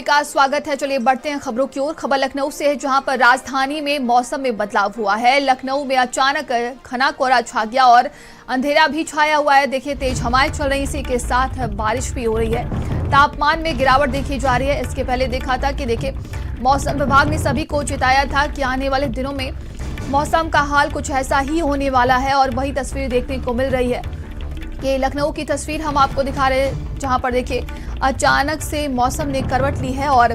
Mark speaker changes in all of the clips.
Speaker 1: सभी का स्वागत है। चलिए बढ़ते हैं खबरों की ओर। खबर लखनऊ से है, जहां पर राजधानी में मौसम में बदलाव हुआ है। लखनऊ में अचानक घना कोहरा छा गया और अंधेरा भी छाया हुआ है। देखिए तेज हवाएं चल रही, इसी के साथ बारिश भी हो रही है। तापमान में गिरावट देखी जा रही है। इसके पहले देखा था कि देखिए मौसम विभाग ने सभी को चेताया था कि आने वाले दिनों में मौसम का हाल कुछ ऐसा ही होने वाला है और वही तस्वीर देखने को मिल रही है। ये लखनऊ की तस्वीर हम आपको दिखा रहे हैं, जहां पर देखिए अचानक से मौसम ने करवट ली है और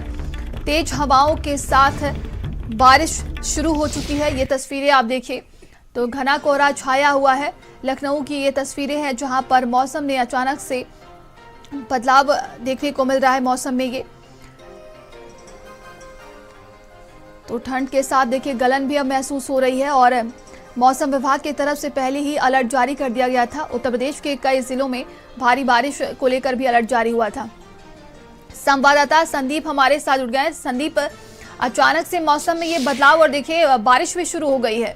Speaker 1: तेज हवाओं के साथ बारिश शुरू हो चुकी है। ये तस्वीरें आप देखिए तो घना कोहरा छाया हुआ है। लखनऊ की ये तस्वीरें हैं, जहां पर मौसम ने अचानक से बदलाव देखने को मिल रहा है। मौसम में ये तो ठंड के साथ देखिए गलन भी अब महसूस हो रही है और मौसम विभाग की तरफ से पहले ही अलर्ट जारी कर दिया गया था। उत्तर प्रदेश के कई जिलों में भारी बारिश को लेकर भी अलर्ट जारी हुआ था। संवाददाता संदीप हमारे साथ जुड़ गए हैं। संदीप, अचानक से मौसम में ये बदलाव और देखिए बारिश भी शुरू हो गई है।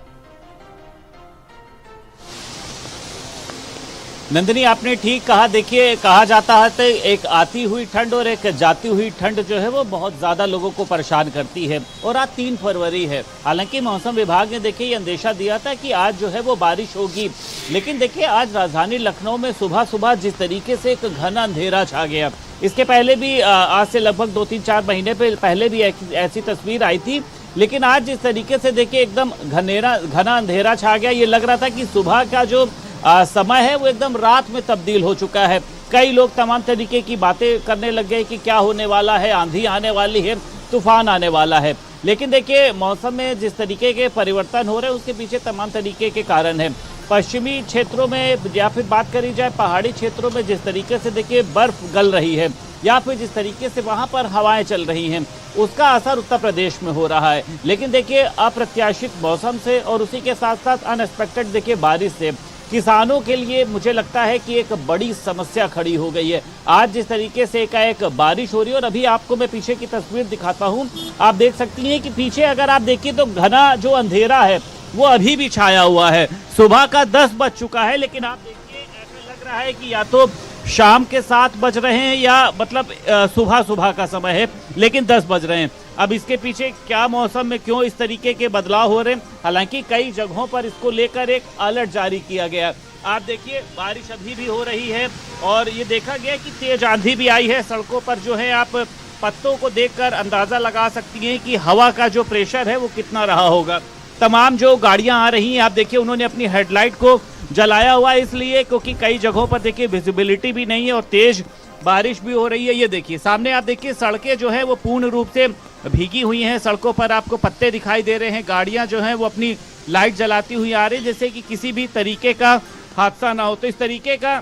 Speaker 2: नंदिनी, आपने ठीक कहा। देखिए कहा जाता है तो एक आती हुई ठंड और एक जाती हुई ठंड जो है वो बहुत ज़्यादा लोगों को परेशान करती है। और आज 3 फरवरी है। हालांकि मौसम विभाग ने देखिए ये अंदेशा दिया था कि आज जो है वो बारिश होगी, लेकिन देखिए आज राजधानी लखनऊ में सुबह सुबह जिस तरीके से एक घना अंधेरा छा गया, इसके पहले भी आज से लगभग 2-3-4 महीने पहले भी ऐसी तस्वीर आई थी। लेकिन आज जिस तरीके से देखिए एकदम घना अंधेरा छा गया, ये लग रहा था कि सुबह का जो समय है वो एकदम रात में तब्दील हो चुका है। कई लोग तमाम तरीके की बातें करने लग गए कि क्या होने वाला है, आंधी आने वाली है, तूफान आने वाला है। लेकिन देखिए मौसम में जिस तरीके के परिवर्तन हो रहे हैं उसके पीछे तमाम तरीके के कारण हैं। पश्चिमी क्षेत्रों में या फिर बात करी जाए पहाड़ी क्षेत्रों में जिस तरीके से देखिए बर्फ गल रही है या फिर जिस तरीके से वहाँ पर हवाएं चल रही हैं, उसका असर उत्तर प्रदेश में हो रहा है। लेकिन देखिए अप्रत्याशित मौसम से और उसी के साथ साथ अनएक्सपेक्टेड देखिए बारिश से किसानों के लिए मुझे लगता है कि एक बड़ी समस्या खड़ी हो गई है। आज जिस तरीके से एकाएक बारिश हो रही है और अभी आपको मैं पीछे की तस्वीर दिखाता हूं, आप देख सकती हैं कि पीछे अगर आप देखिए तो घना जो अंधेरा है वो अभी भी छाया हुआ है। सुबह का 10 बज चुका है, लेकिन आप देखिए ऐसा लग रहा है कि या तो शाम के 7 बज रहे हैं या मतलब सुबह का समय है, लेकिन 10 बज रहे हैं। अब इसके पीछे क्या मौसम में क्यों इस तरीके के बदलाव हो रहे हैं, हालांकि कई जगहों पर इसको लेकर एक अलर्ट जारी किया गया। आप देखिए बारिश अभी भी हो रही है और ये देखा गया कि तेज आंधी भी आई है। सड़कों पर जो है आप पत्तों को देखकर अंदाजा लगा सकती हैं कि हवा का जो प्रेशर है वो कितना रहा होगा। तमाम जो गाड़ियां आ रही हैं आप देखिए उन्होंने अपनी हेडलाइट को जलाया हुआ है, इसलिए क्योंकि कई जगहों पर देखिए विजिबिलिटी भी नहीं है और तेज बारिश भी हो रही है। ये देखिए सामने आप देखिए सड़कें जो है वो पूर्ण रूप से भीगी हुई हैं। सड़कों पर आपको पत्ते दिखाई दे रहे हैं। गाड़ियां जो हैं वो अपनी लाइट जलाती हुई आ रही है, जैसे कि किसी भी तरीके का हादसा ना हो। तो इस तरीके का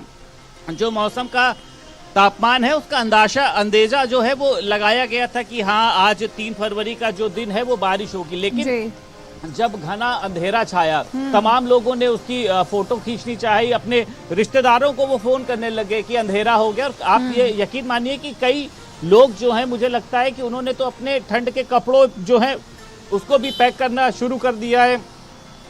Speaker 2: जो मौसम का तापमान है उसका अंदेजा जो है वो लगाया गया था कि हाँ आज 3 फरवरी का जो दिन है वो बारिश होगी। लेकिन जब घना अंधेरा छाया तमाम लोगों ने उसकी फोटो खींचनी चाहिए, अपने रिश्तेदारों को वो फोन करने लगे कि अंधेरा हो गया। और आप ये यकीन मानिए कि कई लोग जो हैं मुझे लगता है कि उन्होंने तो अपने ठंड के कपड़ों जो हैं उसको भी पैक करना शुरू कर दिया है,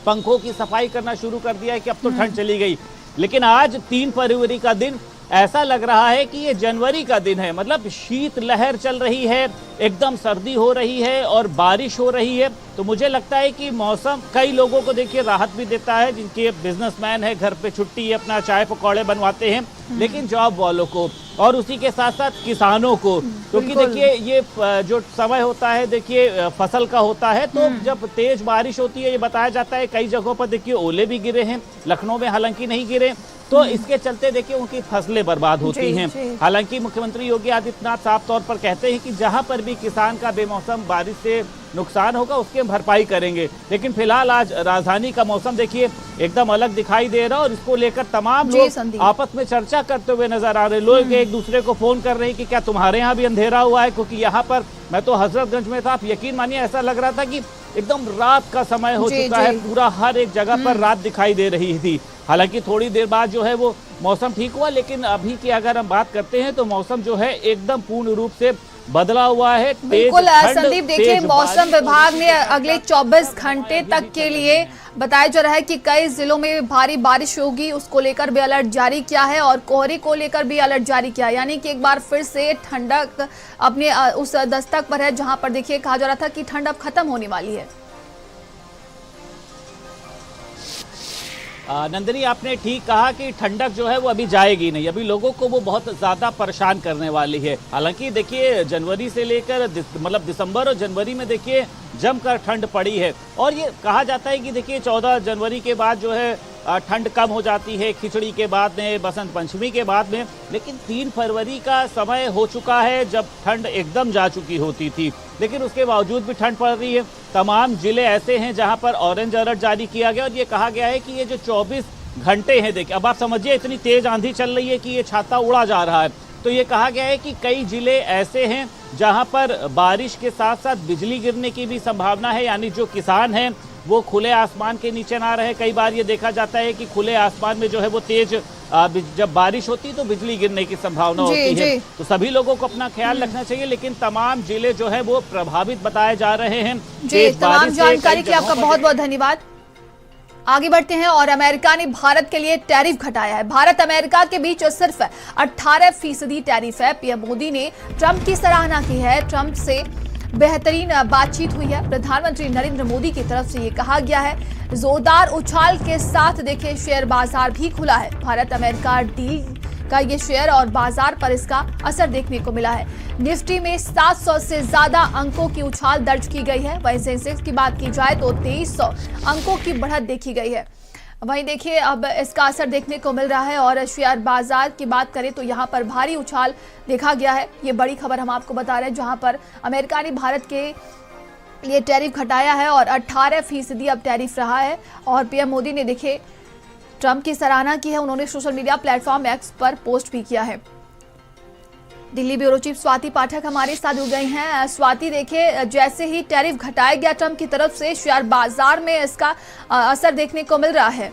Speaker 2: पंखों की सफाई करना शुरू कर दिया है कि अब तो ठंड चली गई। लेकिन आज 3 फरवरी का दिन ऐसा लग रहा है कि ये जनवरी का दिन है। मतलब शीत लहर चल रही है, एकदम सर्दी हो रही है और बारिश हो रही है। तो मुझे लगता है कि मौसम कई लोगों को देखिए राहत भी देता है, जिनके बिजनेसमैन है, घर पे छुट्टी है, अपना चाय पकौड़े बनवाते हैं, लेकिन जॉब वालों को और उसी के साथ साथ किसानों को, क्योंकि देखिए ये जो समय होता है देखिए फसल का होता है, तो जब तेज बारिश होती है ये बताया जाता है कई जगहों पर देखिए ओले भी गिरे हैं। लखनऊ में हालांकि नहीं गिरे, तो इसके चलते देखिए उनकी फसलें बर्बाद होती हैं। हालांकि मुख्यमंत्री योगी आदित्यनाथ साफ तौर पर कहते हैं कि जहां पर भी किसान का बेमौसम बारिश से नुकसान होगा उसके भरपाई करेंगे। लेकिन फिलहाल आज राजधानी का मौसम देखिए एकदम अलग दिखाई दे रहा है और इसको लेकर तमाम लोग आपस में चर्चा करते हुए नजर आ रहे हैं। लोग एक दूसरे को फोन कर रहे हैं कि क्या तुम्हारे यहाँ भी अंधेरा हुआ है, क्योंकि यहाँ पर मैं तो हजरतगंज में था, आप यकीन मानिए ऐसा लग रहा था कि एकदम रात का समय हो चुका है। पूरा हर एक जगह पर रात दिखाई दे रही थी। हालांकि थोड़ी देर बाद जो है वो मौसम ठीक हुआ, लेकिन अभी की अगर हम बात करते हैं तो मौसम जो है एकदम पूर्ण रूप से बदला हुआ है।
Speaker 1: बिल्कुल संदीप, देखिए मौसम विभाग ने अगले 24 घंटे तक के लिए बताया जा रहा है कि कई जिलों में भारी बारिश होगी, उसको लेकर भी अलर्ट जारी किया है और कोहरे को लेकर भी अलर्ट जारी किया है। यानी कि एक बार फिर से ठंडक अपने उस दस्तक पर है जहां पर देखिए कहा जा रहा था कि ठंड अब खत्म होने वाली है।
Speaker 2: नंदिनी, आपने ठीक कहा कि ठंडक जो है वो अभी जाएगी नहीं, अभी लोगों को वो बहुत ज़्यादा परेशान करने वाली है। हालांकि देखिए जनवरी से लेकर मतलब दिसंबर और जनवरी में देखिए जमकर ठंड पड़ी है और ये कहा जाता है कि देखिए 14 जनवरी के बाद जो है ठंड कम हो जाती है, खिचड़ी के बाद में, बसंत पंचमी के बाद में, लेकिन 3 फरवरी का समय हो चुका है जब ठंड एकदम जा चुकी होती थी, लेकिन उसके बावजूद भी ठंड पड़ रही है। तमाम जिले ऐसे हैं जहां पर ऑरेंज अलर्ट जारी किया गया और ये कहा गया है कि ये जो 24 घंटे हैं, देखिए अब आप समझिए इतनी तेज आंधी चल रही है कि ये छाता उड़ा जा रहा है, तो ये कहा गया है कि कई जिले ऐसे हैं जहां पर बारिश के साथ साथ बिजली गिरने की भी संभावना है, यानी जो किसान हैं वो खुले आसमान के नीचे ना रहे। कई बार ये देखा जाता है कि खुले आसमान में जो है वो तेज जब बारिश होती है तो बिजली गिरने की संभावना होती है, तो सभी लोगों को अपना ख्याल रखना चाहिए। लेकिन तमाम जिले जो है वो प्रभावित बताए जा रहे हैं।
Speaker 1: जी, तमाम जानकारी के लिए आपका बहुत बहुत धन्यवाद। आगे बढ़ते हैं और अमेरिका ने भारत के लिए टैरिफ घटाया है। भारत अमेरिका के बीच सिर्फ 18% टैरिफ है। पीएम मोदी ने ट्रंप की सराहना की है। ट्रंप से बेहतरीन बातचीत हुई है। प्रधानमंत्री नरेंद्र मोदी की तरफ से ये कहा गया है। जोरदार उछाल के साथ देखिए शेयर बाजार भी खुला है। भारत अमेरिका डील का ये शेयर और बाजार पर इसका असर देखने को मिला है। निफ्टी में 700 से ज्यादा अंकों की उछाल दर्ज की गई है। वहीं सेंसेक्स की बात की जाए तो 2300 अंकों की बढ़त देखी गई है। वहीं देखिए अब इसका असर देखने को मिल रहा है और शेयर बाजार की बात करें तो यहाँ पर भारी उछाल देखा गया है। ये बड़ी खबर हम आपको बता रहे हैं जहाँ पर अमेरिका ने भारत के लिए टैरिफ घटाया है और 18% अब टैरिफ रहा है। और पीएम मोदी ने देखिए ट्रंप की सराहना की है। उन्होंने सोशल मीडिया प्लेटफॉर्म एक्स पर पोस्ट भी किया है। दिल्ली ब्यूरो चीफ स्वाति पाठक हमारे साथ जुड़ गई हैं। स्वाति, देखिए जैसे ही टैरिफ घटाया गया ट्रंप की तरफ से शेयर बाजार में इसका असर देखने को मिल रहा है।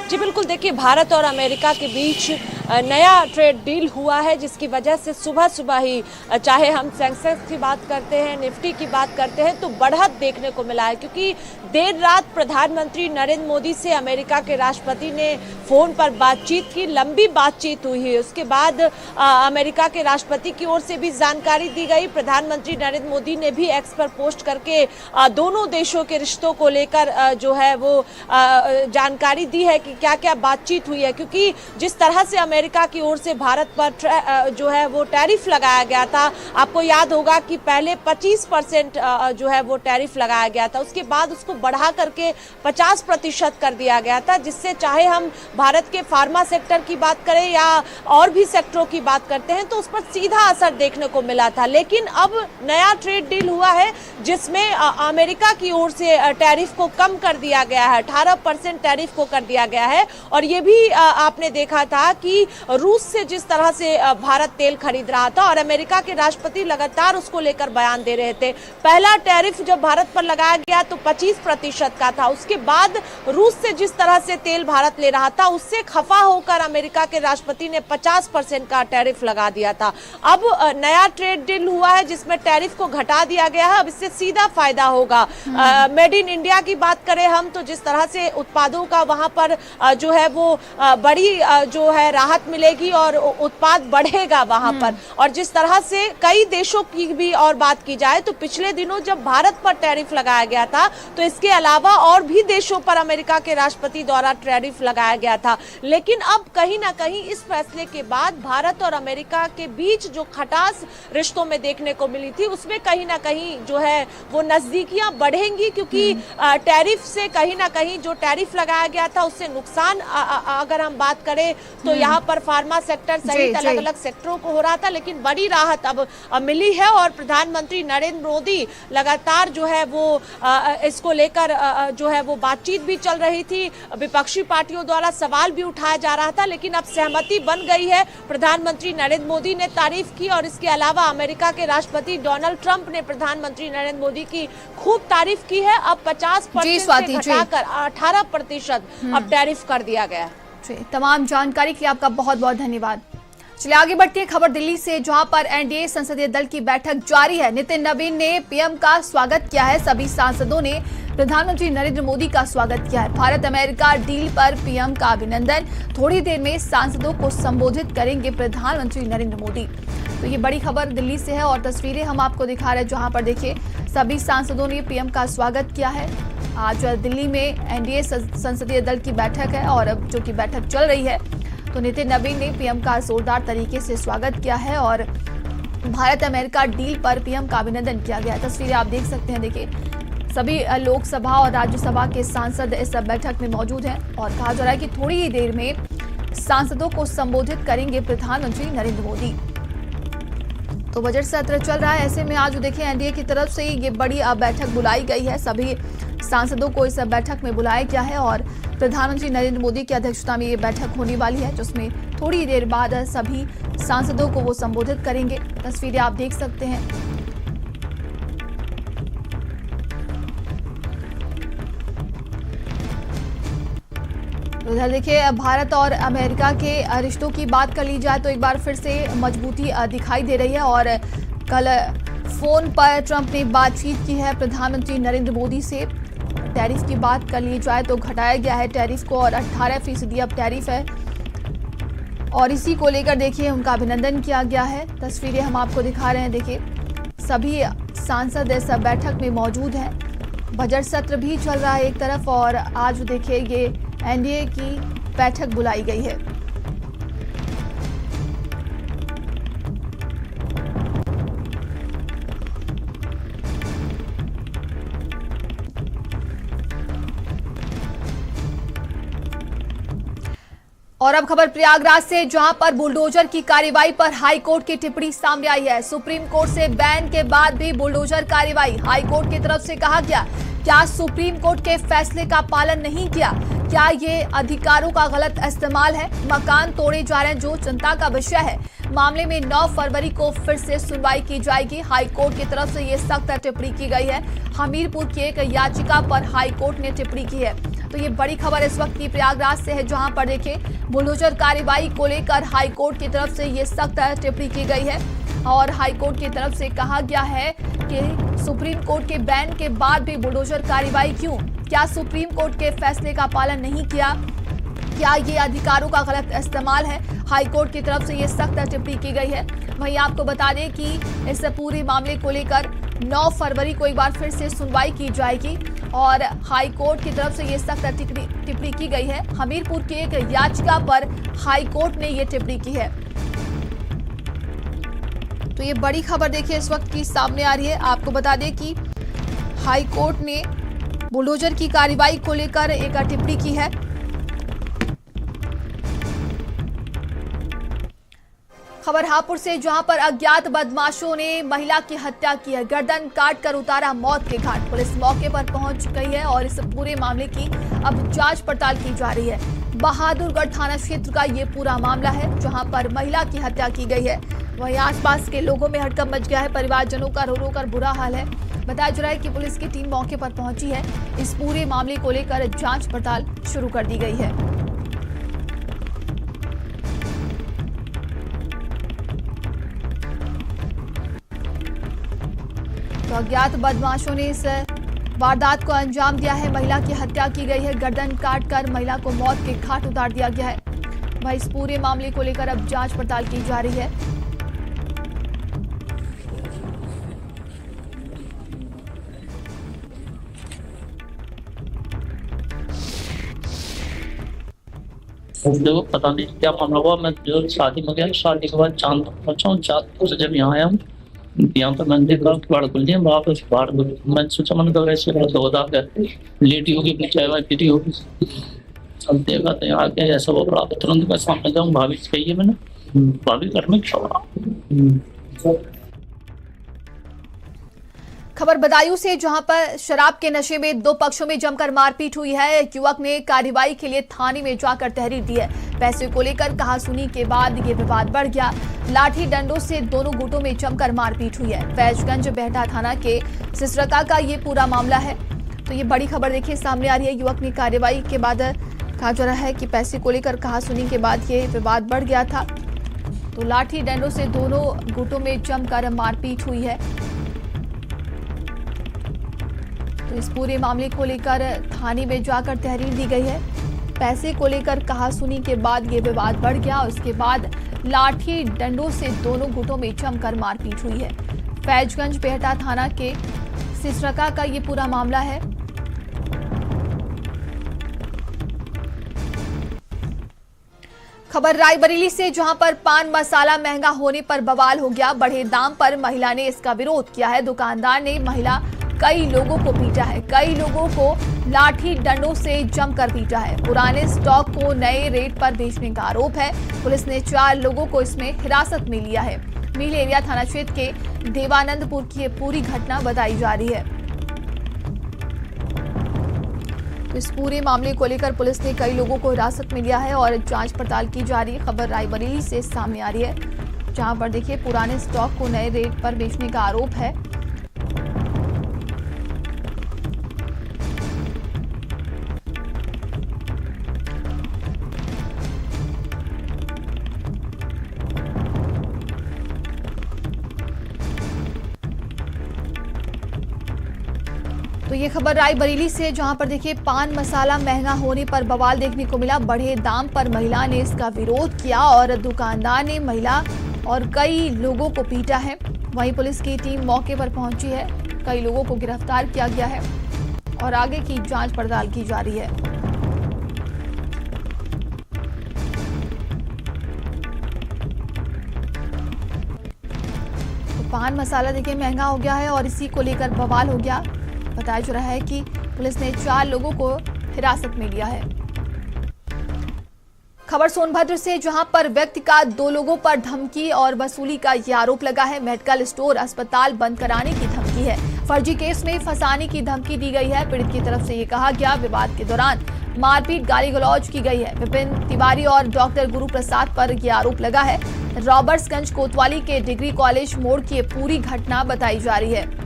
Speaker 3: जी बिल्कुल, देखिए भारत और अमेरिका के बीच नया ट्रेड डील हुआ है जिसकी वजह से सुबह सुबह ही चाहे हम सेंसेक्स की बात करते हैं, निफ्टी की बात करते हैं तो बढ़त देखने को मिला है। क्योंकि देर रात प्रधानमंत्री नरेंद्र मोदी से अमेरिका के राष्ट्रपति ने फोन पर बातचीत की, लंबी बातचीत हुई है। उसके बाद अमेरिका के राष्ट्रपति की ओर से भी जानकारी दी गई। प्रधानमंत्री नरेंद्र मोदी ने भी एक्स पर पोस्ट करके दोनों देशों के रिश्तों को लेकर जो है वो जानकारी दी है कि क्या क्या बातचीत हुई है। क्योंकि जिस तरह से अमेरिका की ओर से भारत पर जो है वो टैरिफ लगाया गया था, आपको याद होगा कि पहले 25% जो है वो टैरिफ लगाया गया था, उसके बाद उसको बढ़ा करके 50% कर दिया गया था, जिससे चाहे हम भारत के फार्मा सेक्टर की बात करें या और भी सेक्टरों की बात करते हैं तो उस पर सीधा असर देखने को मिला था। लेकिन अब नया ट्रेड डील हुआ है जिसमें अमेरिका की ओर से टैरिफ को कम कर दिया गया है, 18% टैरिफ को कर दिया गया है। और ये भी आपने देखा था कि रूस से जिस तरह से भारत तेल खरीद रहा था और अमेरिका के राष्ट्रपति लगातार उसको लेकर बयान दे रहे थे। पहला टैरिफ जब भारत पर लगाया गया तो 25% का था, उसके बाद रूस से जिस तरह से तेल भारत ले रहा था उससे खफा होकर अमेरिका के राष्ट्रपति ने 50% का टैरिफ लगा दिया था। अब नया ट्रेड डील हुआ है जिसमें टैरिफ को घटा दिया गया है। अब इससे सीधा फायदा होगा। मेड इन इंडिया की बात करें हम तो जिस तरह से उत्पादों का वहां पर जो है वो बड़ी जो है राहत मिलेगी और उत्पाद बढ़ेगा वहां पर। और जिस तरह से कई देशों की भी और बात की जाए तो पिछले दिनों जब भारत पर टैरिफ लगाया गया था तो इसके अलावा और भी देशों पर अमेरिका के राष्ट्रपति द्वारा टैरिफ लगाया गया था। लेकिन अब कहीं ना कहीं इस फैसले के बाद भारत और अमेरिका के बीच जो खटास रिश्तों में देखने को मिली थी उसमें कहीं ना कहीं जो है वो नजदीकियां बढ़ेंगी। क्योंकि टैरिफ से कहीं ना कहीं जो टैरिफ लगाया गया था उससे नुकसान अगर हम बात करें तो यहाँ पर फार्मा सेक्टर सहित अलग अलग सेक्टरों को हो रहा था, लेकिन बड़ी राहत अब मिली है। और प्रधानमंत्री नरेंद्र मोदी लगातार जो है वो इसको लेकर जो है वो बातचीत भी चल रही थी, विपक्षी पार्टियों द्वारा सवाल भी उठाया जा रहा था, लेकिन अब सहमति बन गई है। प्रधानमंत्री नरेंद्र मोदी ने तारीफ की और इसके अलावा अमेरिका के राष्ट्रपति डोनाल्ड ट्रंप ने प्रधानमंत्री नरेंद्र मोदी की खूब तारीफ की है। अब 50% से घटाकर 18% अब टैरिफ कर दिया गया है।
Speaker 1: तमाम जानकारी के लिए आपका बहुत बहुत धन्यवाद। चलिए आगे बढ़ती है खबर दिल्ली से, जहां पर एनडीए संसदीय दल की बैठक जारी है। नितिन नवीन ने पीएम का स्वागत किया है। सभी सांसदों ने प्रधानमंत्री नरेंद्र मोदी का स्वागत किया है। भारत अमेरिका डील पर पीएम का अभिनंदन। थोड़ी देर में सांसदों को संबोधित करेंगे प्रधानमंत्री नरेंद्र मोदी। तो ये बड़ी खबर दिल्ली से है और तस्वीरें हम आपको दिखा रहे हैं, जहां पर देखिए सभी सांसदों ने पीएम का स्वागत किया है। आज दिल्ली में एनडीए संसदीय दल की बैठक है और अब जो की बैठक चल रही है, तो नितिन नवीन ने पीएम का जोरदार तरीके से स्वागत किया है और भारत अमेरिका डील पर पीएम का अभिनंदन किया गया है। तस्वीरें आप देख सकते हैं। देखिए सभी लोकसभा और राज्यसभा के सांसद इस बैठक में मौजूद हैं और कहा जा रहा है कि थोड़ी ही देर में सांसदों को संबोधित करेंगे प्रधानमंत्री नरेंद्र मोदी। तो बजट सत्र चल रहा है, ऐसे में आज देखिए एनडीए की तरफ से ये बड़ी बैठक बुलाई गई है। सभी सांसदों को इस बैठक में बुलाया गया है और प्रधानमंत्री नरेंद्र मोदी की अध्यक्षता में ये बैठक होने वाली है, जिसमें थोड़ी देर बाद सभी सांसदों को वो संबोधित करेंगे। तस्वीरें आप देख सकते हैं। उधर देखिए भारत और अमेरिका के रिश्तों की बात कर ली जाए तो एक बार फिर से मजबूती दिखाई दे रही है और कल फोन पर ट्रंप ने बातचीत की है प्रधानमंत्री नरेंद्र मोदी से। टैरिफ की बात कर ली जाए तो घटाया गया है टैरिफ को और 18% अब टैरिफ है और इसी को लेकर देखिए उनका अभिनंदन किया गया है। तस्वीरें हम आपको दिखा रहे हैं। देखिए सभी सांसद इस बैठक में मौजूद हैं। बजट सत्र भी चल रहा है एक तरफ और आज देखिए ये एनडीए की बैठक बुलाई गई है। और अब खबर प्रयागराज से, जहां पर बुलडोजर की कार्रवाई पर हाईकोर्ट की टिप्पणी सामने आई है। सुप्रीम कोर्ट से बैन के बाद भी बुलडोजर कार्रवाई। हाईकोर्ट की तरफ से कहा गया, क्या सुप्रीम कोर्ट के फैसले का पालन नहीं किया? क्या ये अधिकारों का गलत इस्तेमाल है? मकान तोड़े जा रहे हैं जो जनता का विषय है। मामले में 9 फरवरी को फिर से सुनवाई की जाएगी। हाईकोर्ट की तरफ से ये सख्त टिप्पणी की गई है। हमीरपुर की एक याचिका पर हाईकोर्ट ने टिप्पणी की है। तो ये बड़ी खबर इस वक्त की प्रयागराज से है, जहां पर देखिए बुलडोजर कार्रवाई को लेकर हाईकोर्ट की तरफ से ये सख्त टिप्पणी की गई है और हाईकोर्ट की तरफ से कहा गया है कि सुप्रीम कोर्ट के बैन के बाद भी बुलडोजर कार्रवाई क्यों? क्या सुप्रीम कोर्ट के फैसले का पालन नहीं किया? क्या ये अधिकारों का गलत इस्तेमाल है? हाईकोर्ट की तरफ से ये सख्त टिप्पणी की गई है। वहीं आपको बता दें कि इस पूरे मामले को लेकर 9 फरवरी को एक बार फिर से सुनवाई की जाएगी और हाईकोर्ट की तरफ से ये सख्त टिप्पणी की गई है। हमीरपुर की एक याचिका पर हाईकोर्ट ने ये टिप्पणी की है। तो ये बड़ी खबर देखिए इस वक्त की सामने आ रही है। आपको बता दें कि हाईकोर्ट ने बुलडोजर की कार्रवाई को लेकर एक टिप्पणी की है। खबर हापुड़ से, जहां पर अज्ञात बदमाशों ने महिला की हत्या की है। गर्दन काट कर उतारा मौत के घाट। पुलिस मौके पर पहुंच गई है और इस पूरे मामले की अब जांच पड़ताल की जा रही है। बहादुरगढ़ थाना क्षेत्र का ये पूरा मामला है, जहां पर महिला की हत्या की गई है। वहीं आसपास के लोगों में हड़कंप मच गया है। परिवारजनों का रो रो कर बुरा हाल है। बताया जा रहा है कि पुलिस की टीम मौके पर पहुंची है। इस पूरे मामले को लेकर जांच पड़ताल शुरू कर दी गई है। तो अज्ञात बदमाशों ने इस वारदात को अंजाम दिया है। महिला की हत्या की गई है। गर्दन काटकर महिला को मौत के घाट उतार दिया गया है। वहीं इस पूरे मामले को लेकर अब जांच पड़ताल की जा रही है।
Speaker 4: देखो पता नहीं क्या मामला हुआ। मैं जो शादी में गया, शादी के बाद चांद पहुंचा हूँ। चांद से जब यहाँ आया हूँ, यहाँ पर मैंने देखा बाढ़ खुल दिया। वापस बाढ़ मैंने सोचा, मैंने कहा वैसे धोधा कर लेटी होगी, अपनी चाय वाय पीती होगी। अब देखा तो यहाँ आके ऐसा वो बड़ा तुरंत मैं सामने जाऊँ। भाभी से कही है मैंने, भाभी घर में क्या हुआ।
Speaker 1: खबर बदायूं से, जहां पर शराब के नशे में 2 पक्षों में जमकर मारपीट हुई है। एक युवक ने कार्रवाई के लिए थाने में जाकर तहरीर दी है। पैसे को लेकर कहासुनी के बाद ये विवाद बढ़ गया। लाठी डंडों से दोनों गुटों में जमकर मारपीट हुई है। फैजगंज बेहटा थाना के सिसरका का ये पूरा मामला है। तो ये बड़ी खबर देखिए सामने आ रही है। युवक ने कार्रवाई के बाद कहा जा रहा है कि पैसे को लेकर कहासुनी के बाद ये विवाद बढ़ गया था। तो लाठी डंडों से दोनों गुटों में जमकर मारपीट हुई है। तो इस पूरे मामले को लेकर थाने में जाकर तहरीर दी गई है। पैसे को लेकर कहासुनी के बाद ये विवाद बढ़ गया और उसके बाद लाठी डंडों से दोनों गुटों में जमकर मारपीट हुई है। फैजगंज बेहटा थाना के सिसरका का ये पूरा मामला है। खबर रायबरेली से, जहां पर पान मसाला महंगा होने पर बवाल हो गया। बढ़े दाम पर महिला ने इसका विरोध किया है। दुकानदार ने महिला कई लोगों को पीटा है, कई लोगों को लाठी डंडों से जमकर पीटा है। पुराने स्टॉक को नए रेट पर बेचने का आरोप है। पुलिस ने 4 लोगों को इसमें हिरासत में लिया है। मील एरिया थाना क्षेत्र के देवानंदपुर की ये पूरी घटना बताई जा रही है। तो इस पूरे मामले को लेकर पुलिस ने कई लोगों को हिरासत में लिया है और जांच पड़ताल की जा रही है। खबर रायबरेली से सामने आ रही है, जहां पर देखिए पुराने स्टॉक को नए रेट पर बेचने का आरोप है। तो ये खबर रायबरेली से, जहां पर देखिए पान मसाला महंगा होने पर बवाल देखने को मिला। बढ़े दाम पर महिला ने इसका विरोध किया और दुकानदार ने महिला और कई लोगों को पीटा है। वहीं पुलिस की टीम मौके पर पहुंची है। कई लोगों को गिरफ्तार किया गया है और आगे की जांच पड़ताल की जा रही है। तो पान मसाला देखिए महंगा हो गया है और इसी को लेकर बवाल हो गया। बताया जा रहा है कि पुलिस ने 4 लोगों को हिरासत में लिया है। खबर सोनभद्र से, जहां पर व्यक्ति का 2 लोगों पर धमकी और वसूली का ये आरोप लगा है। मेडिकल स्टोर, अस्पताल बंद कराने की धमकी है। फर्जी केस में फंसाने की धमकी दी गई है। पीड़ित की तरफ से ये कहा गया, विवाद के दौरान मारपीट गाली गलौज की गई है। विपिन तिवारी और डॉक्टर गुरु प्रसाद पर यह आरोप लगा है। रॉबर्ट्सगंज कोतवाली के डिग्री कॉलेज मोड़ की पूरी घटना बताई जा रही है।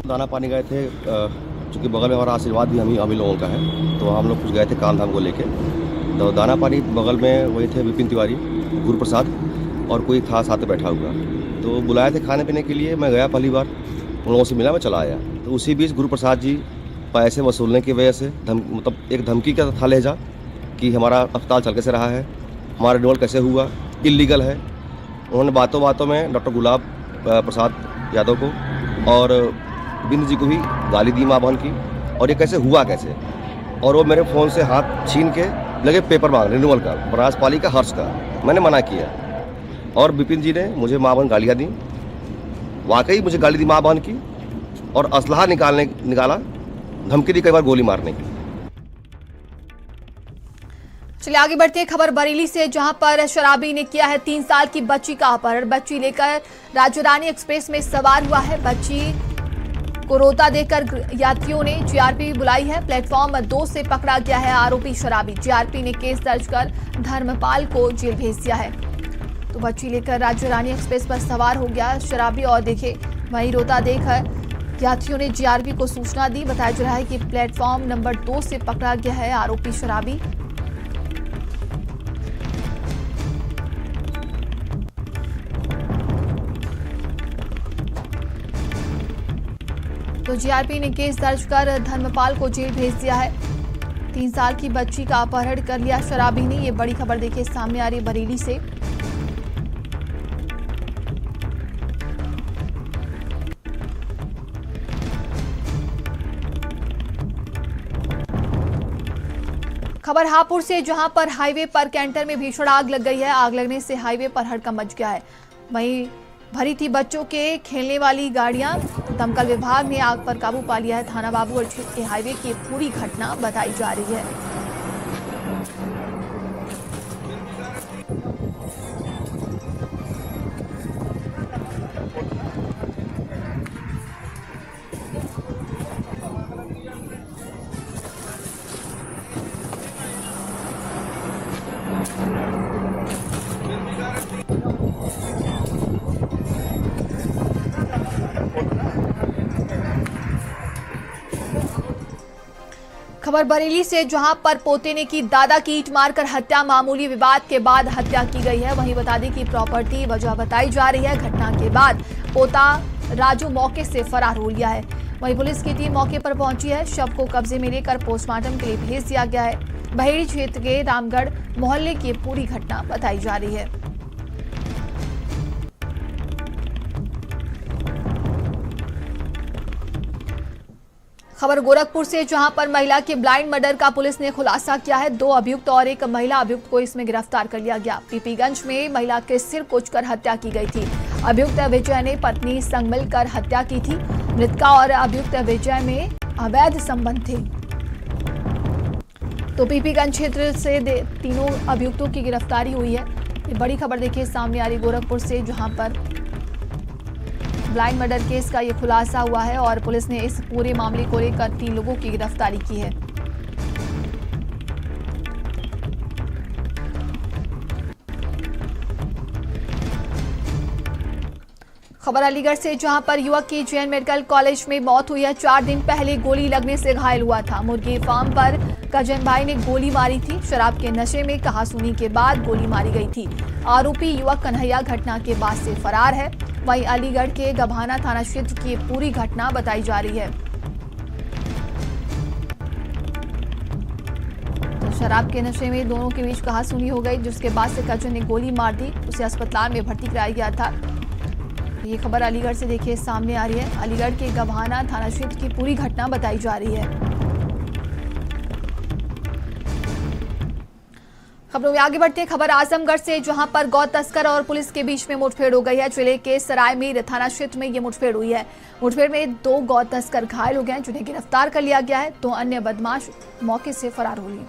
Speaker 5: दाना पानी गए थे, चूँकि बगल में हमारा आशीर्वाद भी हम ही लोगों का है, तो हम लोग कुछ गए थे काम धाम को लेके। तो दाना पानी बगल में वही थे विपिन तिवारी, गुरु प्रसाद और कोई था साथ में बैठा हुआ। तो बुलाए थे खाने पीने के लिए। मैं गया पहली बार, उन लोगों से मिला, मैं चला आया। तो उसी बीच गुरु प्रसाद जी पैसे वसूलने की वजह से मतलब एक धमकी का था लहजा कि हमारा अस्पताल चल कैसे रहा है, हमारा रिन्यूअल कैसे हुआ, इलीगल है। उन्होंने बातों बातों में डॉक्टर गुलाब प्रसाद यादव को और बिंद जी को भी गाली दी मां बहन की, और ये कैसे हुआ कैसे। और वो मेरे फ़ोन से हाथ छीन के लगे पेपर मांग रिन्यूअल का, बरासपाली का, हर्ष का। मैंने मना किया और विपिन जी ने मुझे मां बहन गालियाँ दी। वाकई मुझे गाली दी मां बहन की और असलहा निकाला, धमकी दी कई बार गोली मारने की।
Speaker 1: चलिए आगे बढ़ते हैं। खबर बरेली से, जहां पर शराबी ने किया है 3 साल की बच्ची का अपहरण। बच्ची लेकर राजरानी एक्सप्रेस में सवार हुआ है। बच्ची को रोता देखकर यात्रियों ने जीआरपी बुलाई है। प्लेटफॉर्म 2 से पकड़ा गया है आरोपी शराबी। जीआरपी ने केस दर्ज कर धर्मपाल को जेल भेज दिया है। तो बच्ची लेकर राजरानी एक्सप्रेस पर सवार हो गया शराबी और देखे वहीं रोता देखकर यात्रियों ने जीआरपी को सूचना दी। बताया जा रहा है कि प्लेटफॉर्म नंबर 2 से पकड़ा गया है आरोपी शराबी। तो जीआरपी ने केस दर्ज कर धर्मपाल को जेल भेज दिया है। 3 साल की बच्ची का अपहरण कर लिया शराबी ने। ये बड़ी खबर देखिए सामने आ रही है बरेली से। खबर हापुड़ से, जहां पर हाईवे पर कैंटर में भीषण आग लग गई है। आग लगने से हाईवे पर हड़कंप मच गया है। वहीं भरी थी बच्चों के खेलने वाली गाड़ियां। दमकल विभाग ने आग पर काबू पा लिया है। थाना बाबूगढ़ क्षेत्र के हाईवे की पूरी घटना बताई जा रही है। खबर बरेली से, जहां पर पोते ने की दादा की ईंट मारकर हत्या। मामूली विवाद के बाद हत्या की गई है। वहीं बता दें कि प्रॉपर्टी वजह बताई जा रही है। घटना के बाद पोता राजू मौके से फरार हो लिया है। वहीं पुलिस की टीम मौके पर पहुंची है। शव को कब्जे में लेकर पोस्टमार्टम के लिए भेज दिया गया है। बहेड़ी क्षेत्र के रामगढ़ मोहल्ले की पूरी घटना बताई जा रही है। खबर गोरखपुर से, जहां पर महिला के ब्लाइंड मर्डर का पुलिस ने खुलासा किया है। 2 अभियुक्त और 1 महिला अभियुक्त को इसमें गिरफ्तार कर लिया गया। पीपीगंज में महिला के सिर कुचकर हत्या की गई थी। अभियुक्त विजय ने पत्नी संग मिलकर हत्या की थी। मृतका और अभियुक्त विजय में अवैध संबंध थे। तो पीपीगंज क्षेत्र से तीनों अभियुक्तों की गिरफ्तारी हुई है। ये बड़ी खबर देखिए सामने आ रही गोरखपुर से, जहां पर ब्लाइंड मर्डर केस का ये खुलासा हुआ है और पुलिस ने इस पूरे मामले को लेकर 3 लोगों की गिरफ्तारी की है। खबर अलीगढ़ से, जहां पर युवक की जैन मेडिकल कॉलेज में मौत हुई है। 4 दिन पहले गोली लगने से घायल हुआ था। मुर्गी फार्म पर कजन भाई ने गोली मारी थी। शराब के नशे में कहासुनी के बाद गोली मारी गई थी। आरोपी युवक कन्हैया घटना के बाद से फरार है। वहीं अलीगढ़ के गभाना थाना क्षेत्र की पूरी घटना बताई जा रही है। तो शराब के नशे में दोनों के बीच कहासुनी हो गई, जिसके बाद से कजन ने गोली मार दी। उसे अस्पताल में भर्ती कराया गया था। ये खबर अलीगढ़ से देखिए सामने आ रही है। अलीगढ़ के गभाना थाना क्षेत्र की पूरी घटना बताई जा रही है। खबरों में आगे बढ़ते हैं। खबर आजमगढ़ से, जहां पर गौ तस्कर और पुलिस के बीच में मुठभेड़ हो गई है। जिले के सरायमीर थाना क्षेत्र में ये मुठभेड़ हुई है। मुठभेड़ में 2 गौ तस्कर घायल हो गए हैं, जिन्हें गिरफ्तार कर लिया गया है। 2 अन्य बदमाश मौके से फरार हो गए।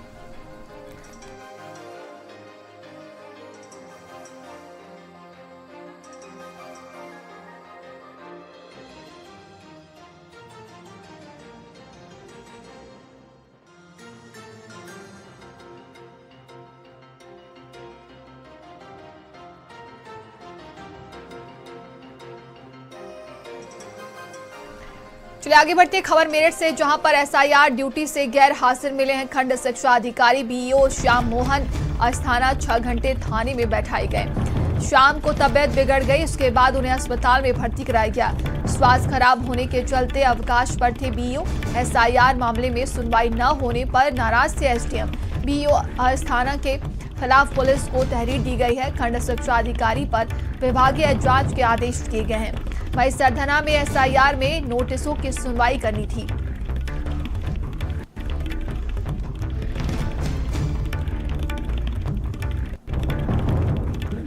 Speaker 1: चलिए आगे बढ़ते हैं। खबर मेरठ से, जहां पर एसआईआर ड्यूटी से गैर हाजिर मिले हैं खंड शिक्षा अधिकारी बीईओ श्याम मोहन। अस्थाना 6 घंटे थाने में बैठाए गए। शाम को तबीयत बिगड़ गई, उसके बाद उन्हें अस्पताल में भर्ती कराया गया। स्वास्थ्य खराब होने के चलते अवकाश पर थे बीईओ। एसआईआर मामले में सुनवाई न होने पर नाराज थे एसडीएम। बीईओ अस्थाना के खिलाफ पुलिस को तहरीर दी गई है। खंड शिक्षा अधिकारी पर विभागीय जांच के आदेश दिए गए हैं। वहीं सरधना में एसआईआर में नोटिसों की सुनवाई करनी थी।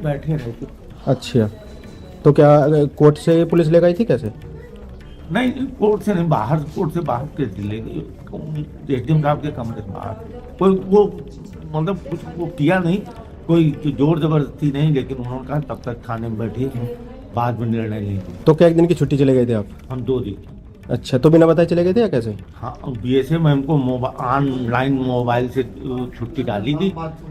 Speaker 6: बैठे रहे थे।
Speaker 7: अच्छा, तो क्या कोर्ट से पुलिस ले गई थी कैसे?
Speaker 6: नहीं, कोर्ट से नहीं, कोर्ट से बाहर के ले गई। एसडीएम साहब के कमरे से बाहर। कोई वो मतलब कुछ वो किया नहीं, कोई जोर जबरदस्ती नहीं, लेकिन उन्होंने कहा तब तक थाने में बैठे हैं, बाद में निर्णय लेंगे।
Speaker 7: तो क्या 1 दिन की छुट्टी चले गए थे आप?
Speaker 6: हम 2 दिन।
Speaker 7: अच्छा, तो बिना बताए चले गए थे या कैसे?
Speaker 6: हाँ, बीएसएफ हमको ऑनलाइन मोबाइल से छुट्टी डाली थी,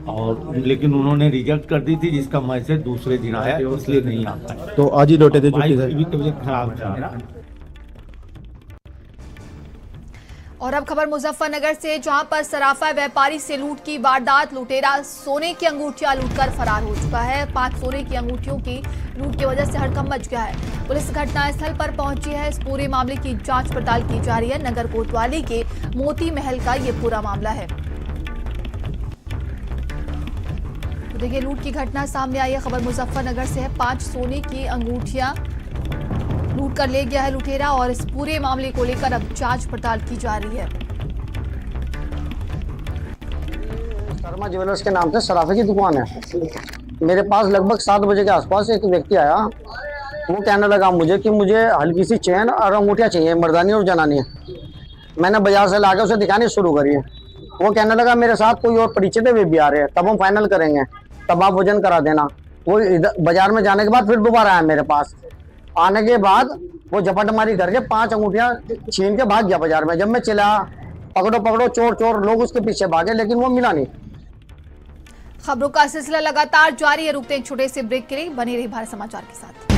Speaker 6: और लेकिन उन्होंने रिजेक्ट कर दी थी, जिसका मैसेज दूसरे दिन आया, इसलिए नहीं आता।
Speaker 7: तो आज ही लौटे थे छुट्टी से?
Speaker 6: भी तबीयत खराब था।
Speaker 1: और अब खबर मुजफ्फरनगर से, जहां पर सराफा व्यापारी से लूट की वारदात। लुटेरा सोने की अंगूठियां लूटकर फरार हो चुका है। 5 सोने की अंगूठियों की लूट की वजह से हड़कंप मच गया है। पुलिस घटनास्थल पर पहुंची है। इस पूरे मामले की जांच पड़ताल की जा रही है। नगर कोतवाली के मोती महल का ये पूरा मामला है। तो देखिए लूट की घटना सामने आई है। खबर मुजफ्फरनगर से है। 5 सोने की अंगूठियां लूट कर ले गया है लुटेरा, और इस पूरे मामले को लेकर अब जांच पड़ताल की जा रही है।
Speaker 8: शर्मा ज्वेलर्स के नाम से सराफे की दुकान है। मेरे पास लगभग 7 बजे के आसपास एक व्यक्ति आया। वो कहने लगा मुझे कि मुझे हल्की सी चेन और अंगूठियाँ चाहिए, मर्दानी और जनानी। मैंने बाजार से लाकर उसे दिखानी शुरू करी है। वो कहने लगा मेरे साथ कोई और परिचित वे भी आ रहे हैं, तब हम फाइनल करेंगे, तब आप वजन करा देना। वो बाजार में जाने के बाद फिर दोबारा आया मेरे पास। आने के बाद वो झपटमारी करके 5 अंगूठियां छीन के भाग गया बाजार में। जब मैं चला पकड़ो पकड़ो चोर चोर, लोग उसके पीछे भागे, लेकिन वो मिला नहीं।
Speaker 1: खबरों का सिलसिला लगातार जारी है। रुकते हैं छोटे से ब्रेक के लिए, बने रहिए भारत समाचार के साथ।